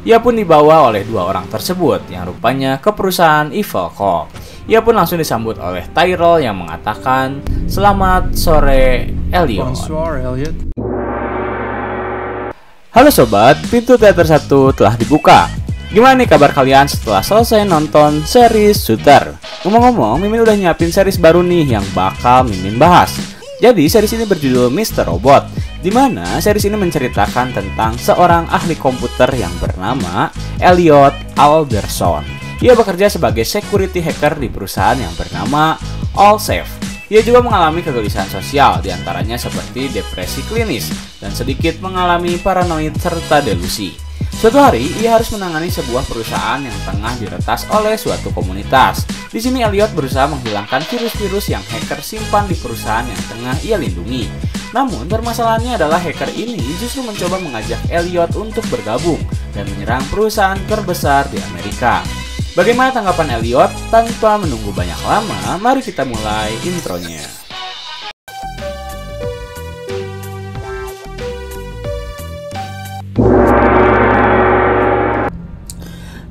Ia pun dibawa oleh dua orang tersebut yang rupanya ke perusahaan Evil Corp. Ia pun langsung disambut oleh Tyrell yang mengatakan, "Selamat sore, Elliot." Bonsoir, Elliot. Halo sobat, pintu teater 1 telah dibuka. Gimana nih kabar kalian setelah selesai nonton series Shooter? Ngomong-ngomong, Mimin udah nyiapin series baru nih yang bakal Mimin bahas. Jadi series ini berjudul Mr. Robot, di mana series ini menceritakan tentang seorang ahli komputer yang bernama Elliot Alderson. Ia bekerja sebagai security hacker di perusahaan yang bernama Allsafe. Ia juga mengalami kegelisahan sosial, diantaranya seperti depresi klinis dan sedikit mengalami paranoid serta delusi. Suatu hari, ia harus menangani sebuah perusahaan yang tengah diretas oleh suatu komunitas. Di sini Elliot berusaha menghilangkan virus-virus yang hacker simpan di perusahaan yang tengah ia lindungi. Namun, permasalahannya adalah hacker ini justru mencoba mengajak Elliot untuk bergabung dan menyerang perusahaan terbesar di Amerika. Bagaimana tanggapan Elliot? Tanpa menunggu banyak lama, mari kita mulai intronya.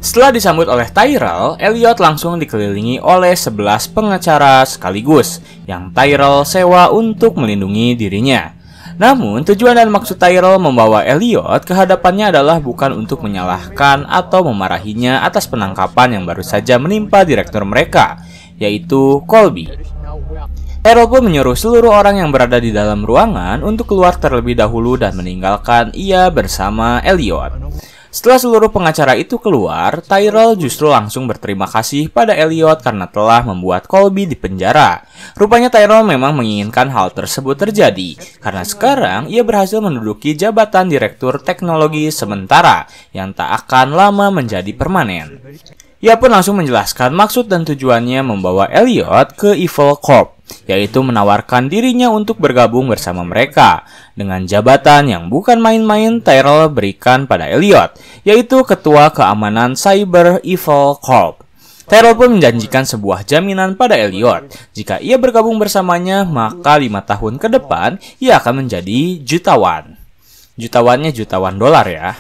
Setelah disambut oleh Tyrell, Elliot langsung dikelilingi oleh 11 pengacara sekaligus yang Tyrell sewa untuk melindungi dirinya. Namun, tujuan dan maksud Tyrell membawa Elliot ke hadapannya adalah bukan untuk menyalahkan atau memarahinya atas penangkapan yang baru saja menimpa direktur mereka, yaitu Colby. Tyrell pun menyuruh seluruh orang yang berada di dalam ruangan untuk keluar terlebih dahulu dan meninggalkan ia bersama Elliot. Setelah seluruh pengacara itu keluar, Tyrell justru langsung berterima kasih pada Elliot karena telah membuat Colby dipenjara. Rupanya Tyrell memang menginginkan hal tersebut terjadi, karena sekarang ia berhasil menduduki jabatan Direktur Teknologi sementara yang tak akan lama menjadi permanen. Ia pun langsung menjelaskan maksud dan tujuannya membawa Elliot ke Evil Corp, yaitu menawarkan dirinya untuk bergabung bersama mereka dengan jabatan yang bukan main-main Tyrell berikan pada Elliot, yaitu Ketua Keamanan Cyber Evil Corp. Tyrell pun menjanjikan sebuah jaminan pada Elliot. Jika ia bergabung bersamanya, maka 5 tahun ke depan ia akan menjadi jutawan. Jutawan dolar ya.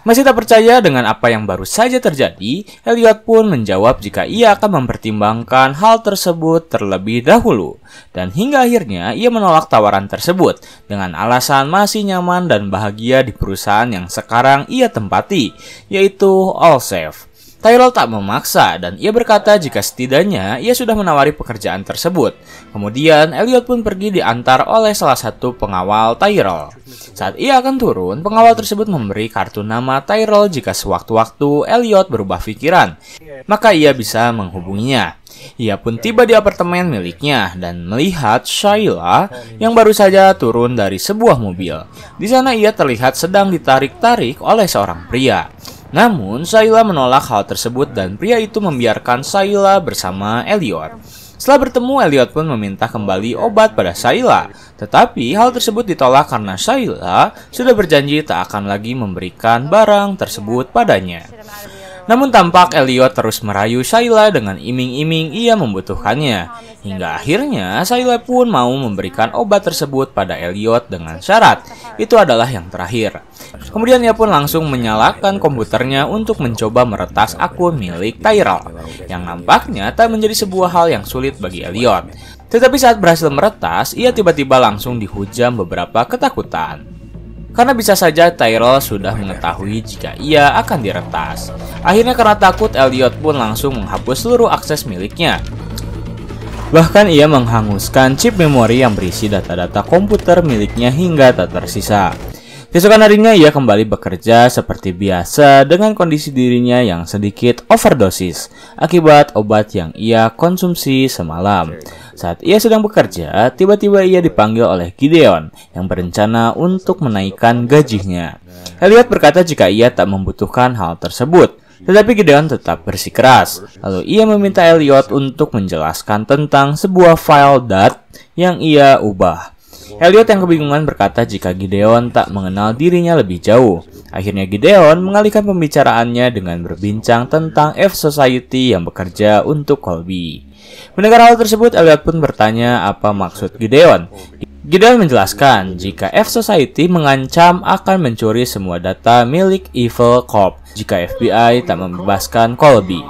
Masih tak percaya dengan apa yang baru saja terjadi, Elliot pun menjawab jika ia akan mempertimbangkan hal tersebut terlebih dahulu. Dan hingga akhirnya ia menolak tawaran tersebut dengan alasan masih nyaman dan bahagia di perusahaan yang sekarang ia tempati, yaitu Allsafe. Tyrell tak memaksa dan ia berkata jika setidaknya ia sudah menawari pekerjaan tersebut. Kemudian Elliot pun pergi diantar oleh salah satu pengawal Tyrell. Saat ia akan turun, pengawal tersebut memberi kartu nama Tyrell jika sewaktu-waktu Elliot berubah pikiran, maka ia bisa menghubunginya. Ia pun tiba di apartemen miliknya dan melihat Shayla yang baru saja turun dari sebuah mobil. Di sana ia terlihat sedang ditarik-tarik oleh seorang pria. Namun, Shayla menolak hal tersebut dan pria itu membiarkan Shayla bersama Elliot. Setelah bertemu, Elliot pun meminta kembali obat pada Shayla. Tetapi, hal tersebut ditolak karena Shayla sudah berjanji tak akan lagi memberikan barang tersebut padanya. Namun tampak Elliot terus merayu Shayla dengan iming-iming ia membutuhkannya. Hingga akhirnya Shayla pun mau memberikan obat tersebut pada Elliot dengan syarat itu adalah yang terakhir. Kemudian ia pun langsung menyalakan komputernya untuk mencoba meretas akun milik Tyrell, yang nampaknya tak menjadi sebuah hal yang sulit bagi Elliot. Tetapi saat berhasil meretas, ia tiba-tiba langsung dihujam beberapa ketakutan. Karena bisa saja Tyrell sudah mengetahui jika ia akan diretas. Akhirnya karena takut, Elliot pun langsung menghapus seluruh akses miliknya. Bahkan ia menghanguskan chip memori yang berisi data-data komputer miliknya hingga tak tersisa. Keesokan harinya ia kembali bekerja seperti biasa dengan kondisi dirinya yang sedikit overdosis akibat obat yang ia konsumsi semalam. Saat ia sedang bekerja, tiba-tiba ia dipanggil oleh Gideon yang berencana untuk menaikkan gajinya. Elliot berkata jika ia tak membutuhkan hal tersebut, tetapi Gideon tetap bersikeras. Lalu ia meminta Elliot untuk menjelaskan tentang sebuah file DAT yang ia ubah. Elliot yang kebingungan berkata jika Gideon tak mengenal dirinya lebih jauh. Akhirnya Gideon mengalihkan pembicaraannya dengan berbincang tentang F-Society yang bekerja untuk Colby. Mendengar hal tersebut, Elliot pun bertanya apa maksud Gideon. Gideon menjelaskan jika F-Society mengancam akan mencuri semua data milik Evil Corp jika FBI tak membebaskan Colby.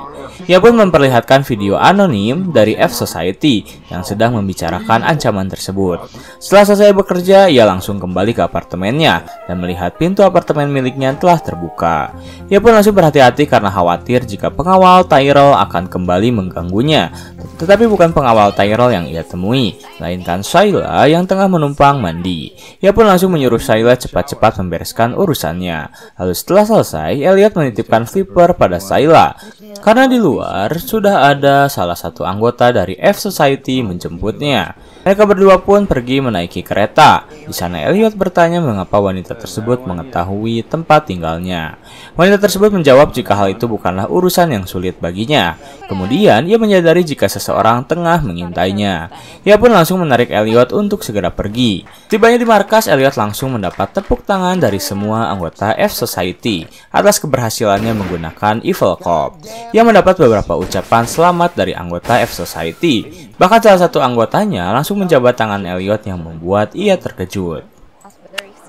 Ia pun memperlihatkan video anonim dari F-Society yang sedang membicarakan ancaman tersebut. Setelah selesai bekerja, ia langsung kembali ke apartemennya dan melihat pintu apartemen miliknya telah terbuka. Ia pun langsung berhati-hati karena khawatir jika pengawal Tyrell akan kembali mengganggunya. Tetapi bukan pengawal Tyrell yang ia temui, melainkan Shayla yang tengah menumpang mandi. Ia pun langsung menyuruh Shayla cepat-cepat membereskan urusannya. Lalu setelah selesai, Elliot menitipkan Flipper pada Shayla. Karena di luar sudah ada salah satu anggota dari F-Society menjemputnya. Mereka berdua pun pergi menaiki kereta. Di sana Elliot bertanya mengapa wanita tersebut mengetahui tempat tinggalnya. Wanita tersebut menjawab jika hal itu bukanlah urusan yang sulit baginya. Kemudian ia menyadari jika seseorang tengah mengintainya. Ia pun langsung menarik Elliot untuk segera pergi. Tibanya di markas, Elliot langsung mendapat tepuk tangan dari semua anggota F-Society atas keberhasilannya menggunakan Evil Corp. Ia mendapat beberapa ucapan selamat dari anggota F-Society. Bahkan salah satu anggotanya langsung menjabat tangan Elliot yang membuat ia terkejut.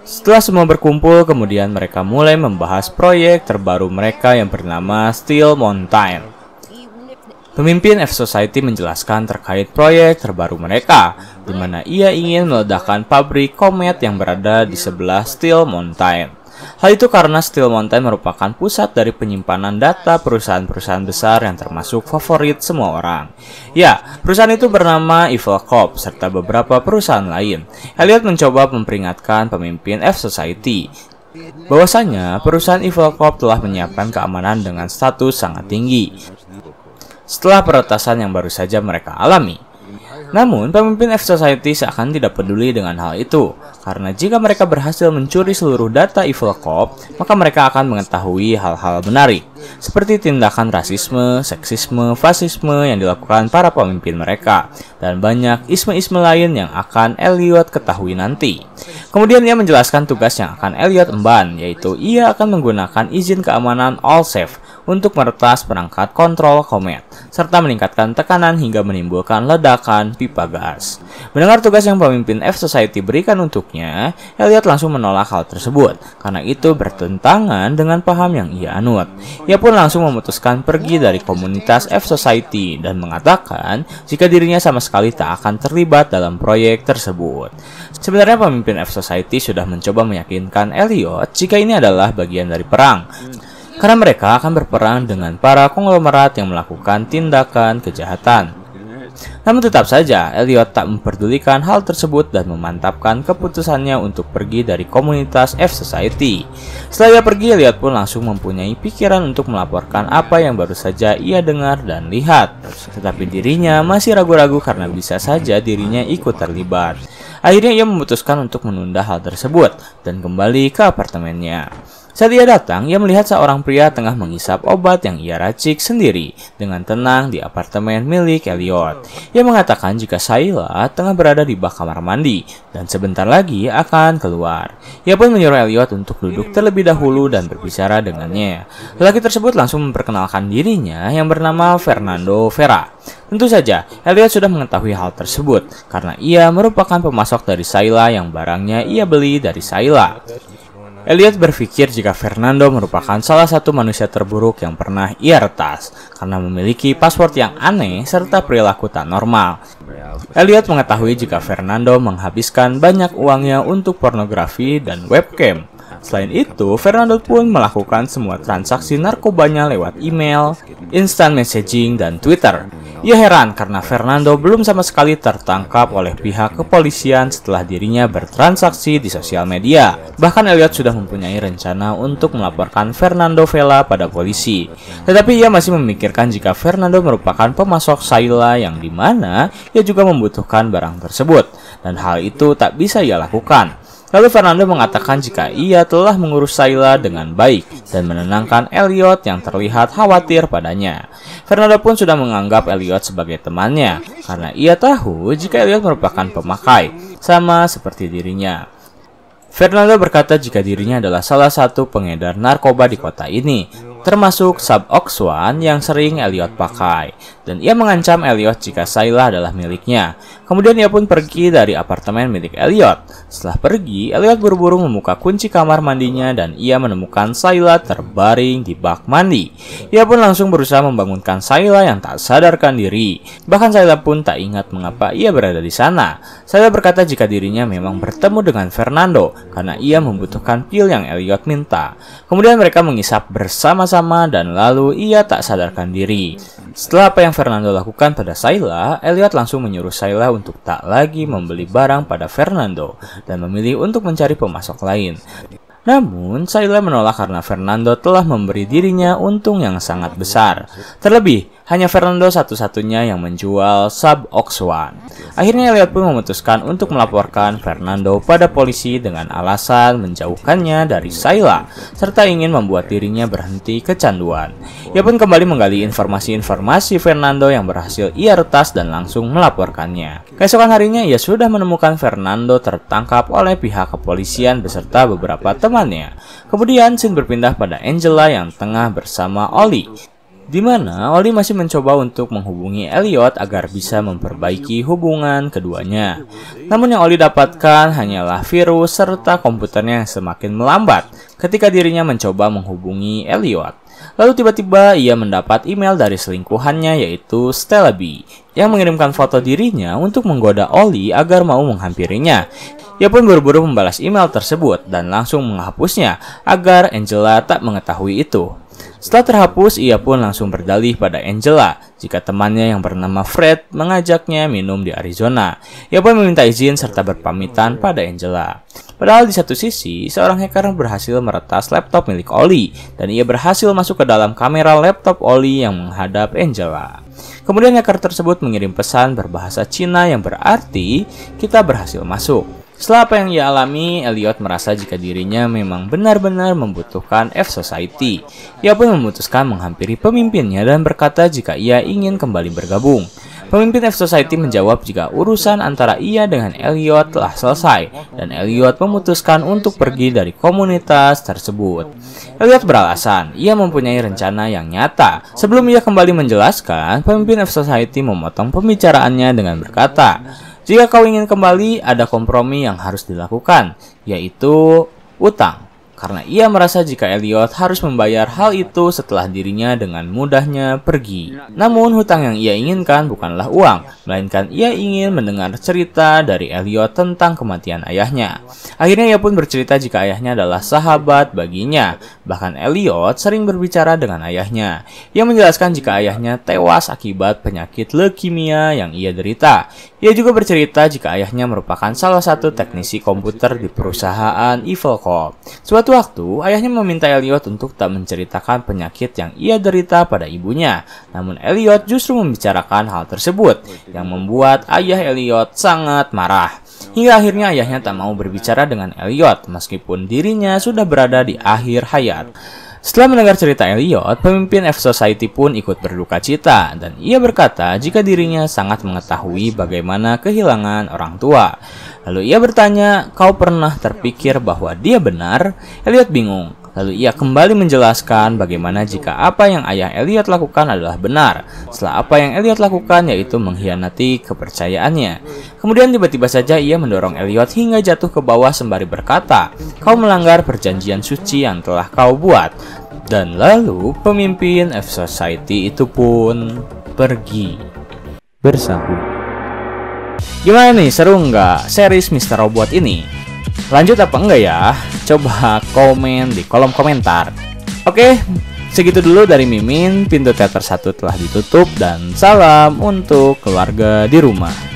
Setelah semua berkumpul, kemudian mereka mulai membahas proyek terbaru mereka yang bernama Steel Mountain. Pemimpin F-Society menjelaskan terkait proyek terbaru mereka, di mana ia ingin meledakkan pabrik Comet yang berada di sebelah Steel Mountain. Hal itu karena Steel Mountain merupakan pusat dari penyimpanan data perusahaan-perusahaan besar yang termasuk favorit semua orang. Ya, perusahaan itu bernama Evil Corp serta beberapa perusahaan lain. Elliot mencoba memperingatkan pemimpin F-Society bahwasanya perusahaan Evil Corp telah menyiapkan keamanan dengan status sangat tinggi setelah peretasan yang baru saja mereka alami. Namun, pemimpin F-Society seakan tidak peduli dengan hal itu, karena jika mereka berhasil mencuri seluruh data Evil Corp, maka mereka akan mengetahui hal-hal menarik, seperti tindakan rasisme, seksisme, fasisme yang dilakukan para pemimpin mereka, dan banyak isme-isme lain yang akan Elliot ketahui nanti. Kemudian ia menjelaskan tugas yang akan Elliot emban, yaitu ia akan menggunakan izin keamanan Allsafe untuk meretas perangkat kontrol Comet, serta meningkatkan tekanan hingga menimbulkan ledakan pipa gas. Mendengar tugas yang pemimpin F-Society berikan untuknya, Elliot langsung menolak hal tersebut, karena itu bertentangan dengan paham yang ia anut. Ia pun langsung memutuskan pergi dari komunitas F-Society dan mengatakan jika dirinya sama sekali tak akan terlibat dalam proyek tersebut. Sebenarnya pemimpin F-Society sudah mencoba meyakinkan Elliot jika ini adalah bagian dari perang, karena mereka akan berperang dengan para konglomerat yang melakukan tindakan kejahatan. Namun tetap saja, Elliot tak memperdulikan hal tersebut dan memantapkan keputusannya untuk pergi dari komunitas F-Society. Setelah ia pergi, Elliot pun langsung mempunyai pikiran untuk melaporkan apa yang baru saja ia dengar dan lihat. Tetapi dirinya masih ragu-ragu karena bisa saja dirinya ikut terlibat. Akhirnya ia memutuskan untuk menunda hal tersebut dan kembali ke apartemennya. Saat ia datang, ia melihat seorang pria tengah menghisap obat yang ia racik sendiri dengan tenang di apartemen milik Elliot. Ia mengatakan jika Shayla tengah berada di bak kamar mandi dan sebentar lagi akan keluar. Ia pun menyuruh Elliot untuk duduk terlebih dahulu dan berbicara dengannya. Lelaki tersebut langsung memperkenalkan dirinya yang bernama Fernando Vera. Tentu saja, Elliot sudah mengetahui hal tersebut karena ia merupakan pemasok dari Shayla yang barangnya ia beli dari Shayla. Elliot berpikir jika Fernando merupakan salah satu manusia terburuk yang pernah ia retas karena memiliki password yang aneh serta perilaku tak normal. Elliot mengetahui jika Fernando menghabiskan banyak uangnya untuk pornografi dan webcam. Selain itu, Fernando pun melakukan semua transaksi narkobanya lewat email, instant messaging, dan Twitter. Ia heran karena Fernando belum sama sekali tertangkap oleh pihak kepolisian setelah dirinya bertransaksi di sosial media. Bahkan Elliot sudah mempunyai rencana untuk melaporkan Fernando Vela pada polisi. Tetapi ia masih memikirkan jika Fernando merupakan pemasok Shayla yang dimana ia juga membutuhkan barang tersebut. Dan hal itu tak bisa ia lakukan. Lalu Fernando mengatakan jika ia telah mengurus Shayla dengan baik dan menenangkan Elliot yang terlihat khawatir padanya. Fernando pun sudah menganggap Elliot sebagai temannya karena ia tahu jika Elliot merupakan pemakai, sama seperti dirinya. Fernando berkata jika dirinya adalah salah satu pengedar narkoba di kota ini, termasuk Suboxone yang sering Elliot pakai. dan ia mengancam Elliot jika Sayla adalah miliknya. Kemudian ia pun pergi dari apartemen milik Elliot. Setelah pergi, Elliot buru-buru membuka kunci kamar mandinya dan ia menemukan Sayla terbaring di bak mandi. Ia pun langsung berusaha membangunkan Sayla yang tak sadarkan diri. Bahkan Sayla pun tak ingat mengapa ia berada di sana. Sayla berkata jika dirinya memang bertemu dengan Fernando karena ia membutuhkan pil yang Elliot minta. Kemudian mereka mengisap bersama-sama dan lalu ia tak sadarkan diri. Setelah apa yang Fernando lakukan pada Sayla, Elliot langsung menyuruh Sayla untuk tak lagi membeli barang pada Fernando dan memilih untuk mencari pemasok lain. Namun, Sayla menolak karena Fernando telah memberi dirinya untung yang sangat besar. Terlebih, hanya Fernando satu-satunya yang menjual Suboxone. Akhirnya Elliot pun memutuskan untuk melaporkan Fernando pada polisi dengan alasan menjauhkannya dari Sayla, serta ingin membuat dirinya berhenti kecanduan. Ia pun kembali menggali informasi-informasi Fernando yang berhasil ia retas dan langsung melaporkannya. Keesokan harinya ia sudah menemukan Fernando tertangkap oleh pihak kepolisian beserta beberapa temannya. Kemudian scene berpindah pada Angela yang tengah bersama Ollie, di mana Ollie masih mencoba untuk menghubungi Elliot agar bisa memperbaiki hubungan keduanya. Namun yang Ollie dapatkan hanyalah virus serta komputernya yang semakin melambat ketika dirinya mencoba menghubungi Elliot. Lalu tiba-tiba ia mendapat email dari selingkuhannya yaitu Stella B yang mengirimkan foto dirinya untuk menggoda Ollie agar mau menghampirinya. Ia pun buru-buru membalas email tersebut dan langsung menghapusnya agar Angela tak mengetahui itu. Setelah terhapus, ia pun langsung berdalih pada Angela jika temannya yang bernama Fred mengajaknya minum di Arizona. Ia pun meminta izin serta berpamitan pada Angela. Padahal di satu sisi, seorang hacker berhasil meretas laptop milik Ollie dan ia berhasil masuk ke dalam kamera laptop Ollie yang menghadap Angela. Kemudian hacker tersebut mengirim pesan berbahasa Cina yang berarti kita berhasil masuk. Setelah apa yang ia alami, Elliot merasa jika dirinya memang benar-benar membutuhkan F-Society. Ia pun memutuskan menghampiri pemimpinnya dan berkata jika ia ingin kembali bergabung. Pemimpin F-Society menjawab jika urusan antara ia dengan Elliot telah selesai dan Elliot memutuskan untuk pergi dari komunitas tersebut. Elliot beralasan ia mempunyai rencana yang nyata. Sebelum ia kembali menjelaskan, pemimpin F-Society memotong pembicaraannya dengan berkata, jika kau ingin kembali, ada kompromi yang harus dilakukan, yaitu utang. Karena ia merasa jika Elliot harus membayar hal itu setelah dirinya dengan mudahnya pergi. Namun hutang yang ia inginkan bukanlah uang, melainkan ia ingin mendengar cerita dari Elliot tentang kematian ayahnya. Akhirnya ia pun bercerita jika ayahnya adalah sahabat baginya. Bahkan Elliot sering berbicara dengan ayahnya. Ia menjelaskan jika ayahnya tewas akibat penyakit leukemia yang ia derita. Ia juga bercerita jika ayahnya merupakan salah satu teknisi komputer di perusahaan Evil Corp. Suatu waktu, ayahnya meminta Elliot untuk tak menceritakan penyakit yang ia derita pada ibunya. Namun Elliot justru membicarakan hal tersebut, yang membuat ayah Elliot sangat marah. Hingga akhirnya ayahnya tak mau berbicara dengan Elliot, meskipun dirinya sudah berada di akhir hayat. Setelah mendengar cerita Elliot, pemimpin F-Society pun ikut berduka cita dan ia berkata jika dirinya sangat mengetahui bagaimana kehilangan orang tua. Lalu ia bertanya, kau pernah terpikir bahwa dia benar? Elliot bingung. Lalu ia kembali menjelaskan bagaimana jika apa yang ayah Elliot lakukan adalah benar. Setelah apa yang Elliot lakukan yaitu mengkhianati kepercayaannya. Kemudian tiba-tiba saja ia mendorong Elliot hingga jatuh ke bawah sembari berkata, kau melanggar perjanjian suci yang telah kau buat. Dan lalu pemimpin F-Society itu pun pergi bersambung. Gimana nih, seru nggak series Mr. Robot ini? Lanjut apa enggak ya? Coba komen di kolom komentar. Oke, segitu dulu dari Mimin. Pintu teater 1 telah ditutup dan salam untuk keluarga di rumah.